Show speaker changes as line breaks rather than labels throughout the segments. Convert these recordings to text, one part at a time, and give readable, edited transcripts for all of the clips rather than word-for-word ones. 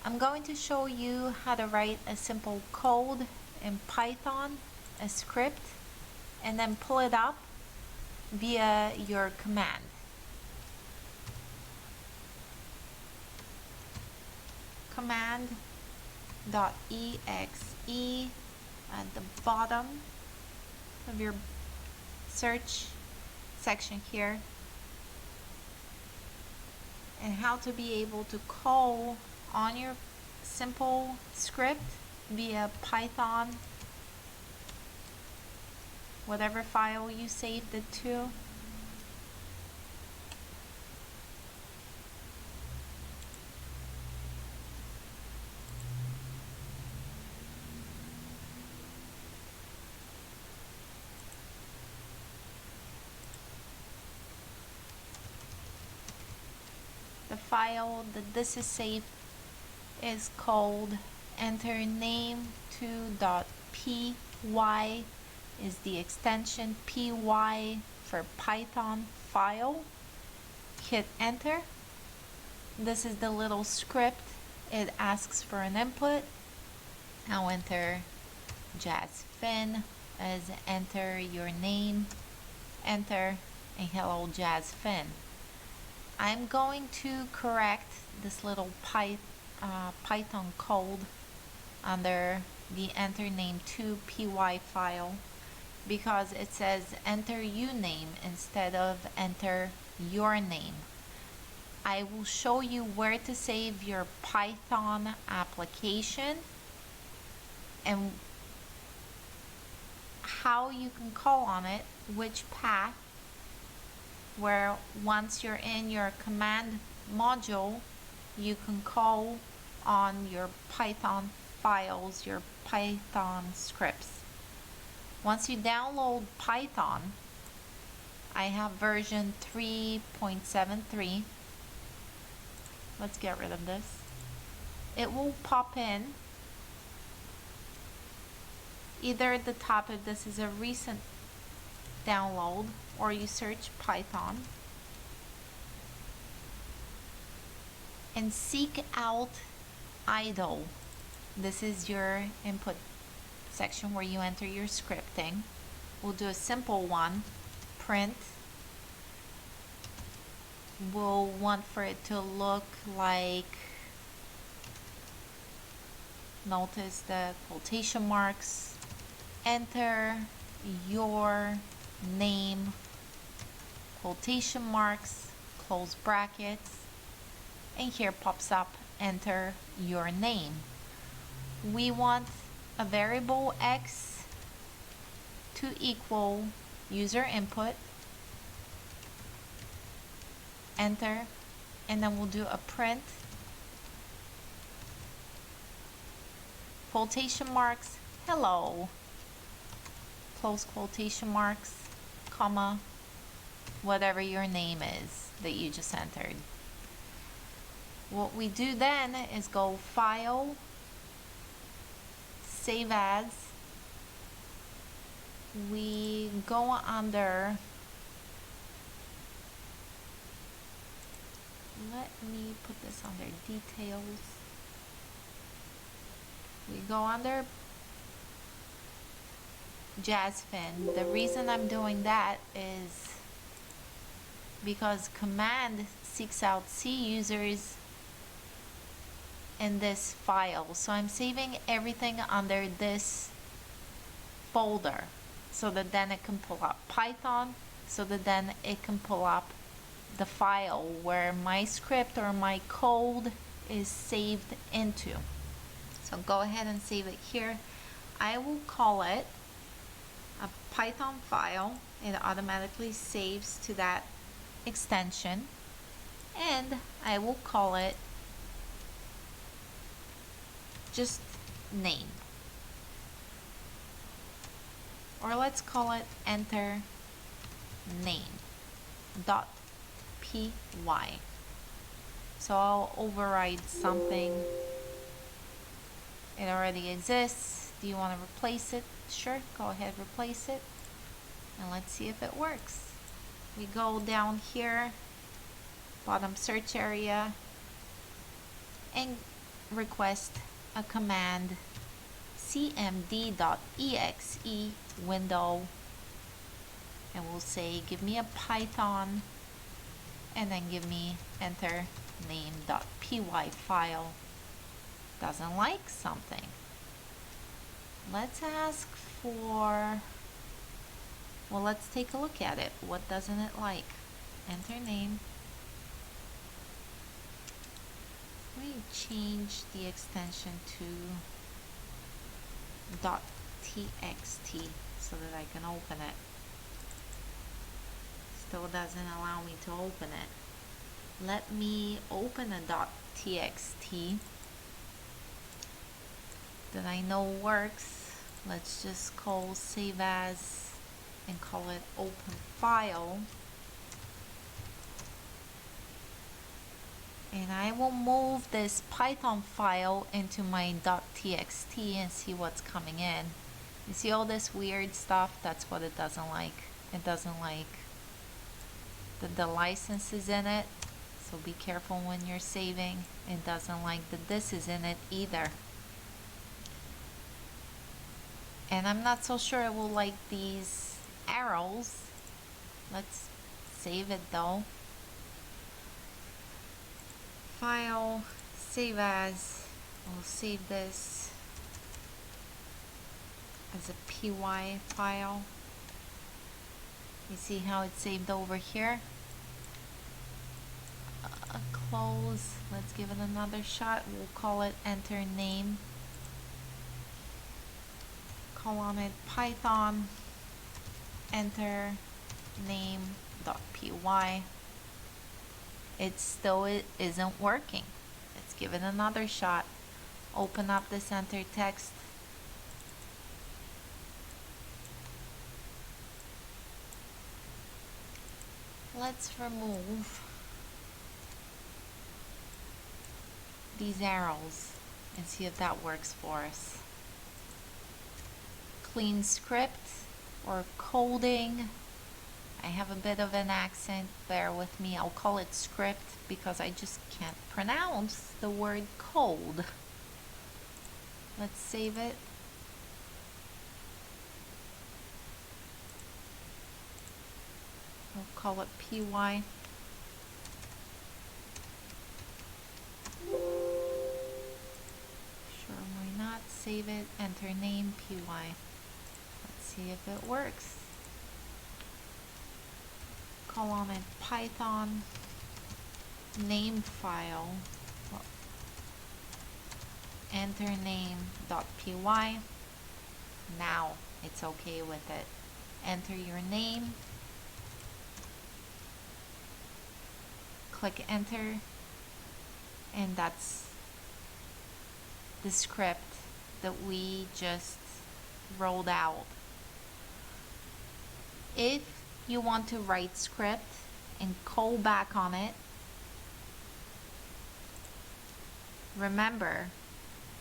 I'm going to show you how to write a simple code in Python, a script, and then pull it up via your command. Command.exe at the bottom of your search section here, and how to be able to call on your simple script via Python, whatever file you saved it to. The file that this is saved is called enter name2.py is the extension, py for Python file. Hit enter. This is the little script. It asks for an input. I'll enter JazzFin as enter your name, enter, and hello JazzFin. I'm going to correct this little Python code under the enter name2py file because it says enter uname instead of enter your name. I will show you where to save your Python application and how you can call on it, which path, where once you're in your command module, you can call on your Python files, your Python scripts. Once you download Python, I have version 3.73. Let's get rid of this. It will pop in either at the top if this is a recent download, or you search Python and seek out idle. This is your input section where you enter your scripting. We'll do a simple one, print. We'll want for it to look like, notice the quotation marks, enter your name, quotation marks, close brackets, and here pops up enter your name. We want a variable x to equal user input, enter, and then we'll do a print, quotation marks, hello, close quotation marks, comma, whatever your name is that you just entered. What we do then is go File, Save As. We go under, let me put this under Details. We go under JazzFin. The reason I'm doing that is because command seeks out C users in this file. So I'm saving everything under this folder so that then it can pull up Python, so that then it can pull up the file where my script or my code is saved into. So go ahead and save it here. I will call it a Python file. It automatically saves to that extension, and I will call it just name, or let's call it enter name dot py. So I'll override something. It already exists. Do you want to replace it? Sure, go ahead, replace it, and let's see if it works. We go down here, bottom search area, and request a command cmd.exe window, and we'll say give me a Python and then give me enter name.py file. Doesn't like something. Let's ask for, well, let's take a look at it. What doesn't it like? Enter name. Let me change the extension to .txt so that I can open it. Still doesn't allow me to open it. Let me open a .txt that I know works. Let's just call save as and call it open file. And I will move this Python file into my .txt and see what's coming in. You see all this weird stuff? That's what it doesn't like. It doesn't like that the license is in it, so be careful when you're saving. It doesn't like that this is in it either. And I'm not so sure it will like these arrows. Let's save it though. File, save as. We'll save this as a py file. You see how it's saved over here? Close. Let's give it another shot. We'll call it enter name. Call on it Python, enter name.py. It still isn't working. Let's give it another shot. Open up this enter text. Let's remove these arrows and see if that works for us. Clean script or coding. I have a bit of an accent, bear with me. I'll call it script because I just can't pronounce the word code. Let's save it. I'll call it py. Sure, why not? Save it, enter name, py. Let's see if it works. Call on it Python, name file, enter name.py. Now it's okay with it. Enter your name, click enter, and that's the script that we just rolled out. If you want to write script and call back on it, remember,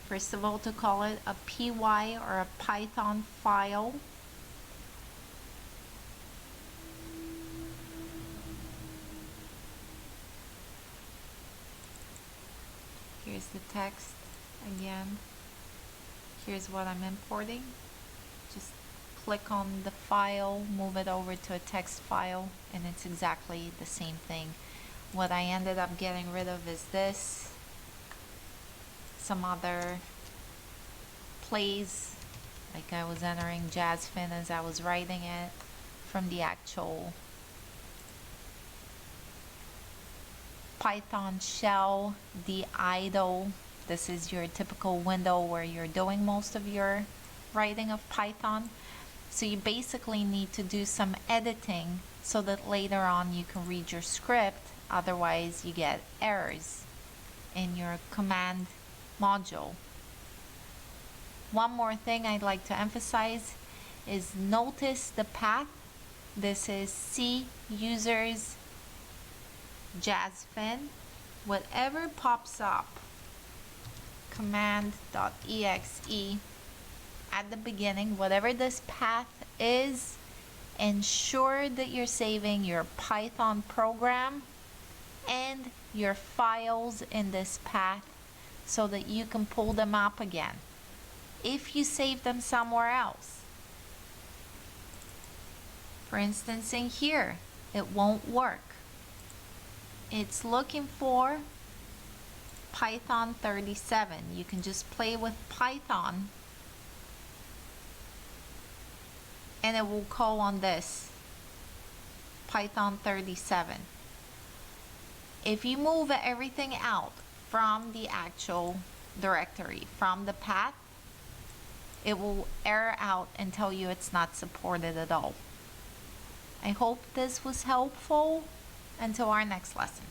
first of all, to call it a py or a Python file. Here's the text again. Here's what I'm importing. Just click on the file, move it over to a text file, and it's exactly the same thing. What I ended up getting rid of is this, some other plays, like I was entering Jazzfin as I was writing it from the actual Python shell, the idle. This is your typical window where you're doing most of your writing of Python. So you basically need to do some editing so that later on you can read your script, otherwise you get errors in your command module. One more thing I'd like to emphasize is notice the path. This is C users Jazzfin. Whatever pops up, command.exe at the beginning, whatever this path is, ensure that you're saving your Python program and your files in this path so that you can pull them up again if you save them somewhere else. For instance, in here, it won't work. It's looking for Python 37. You can just play with Python and it will call on this Python 37. If you move everything out from the actual directory, from the path, it will error out and tell you it's not supported at all. I hope this was helpful. Until our next lesson.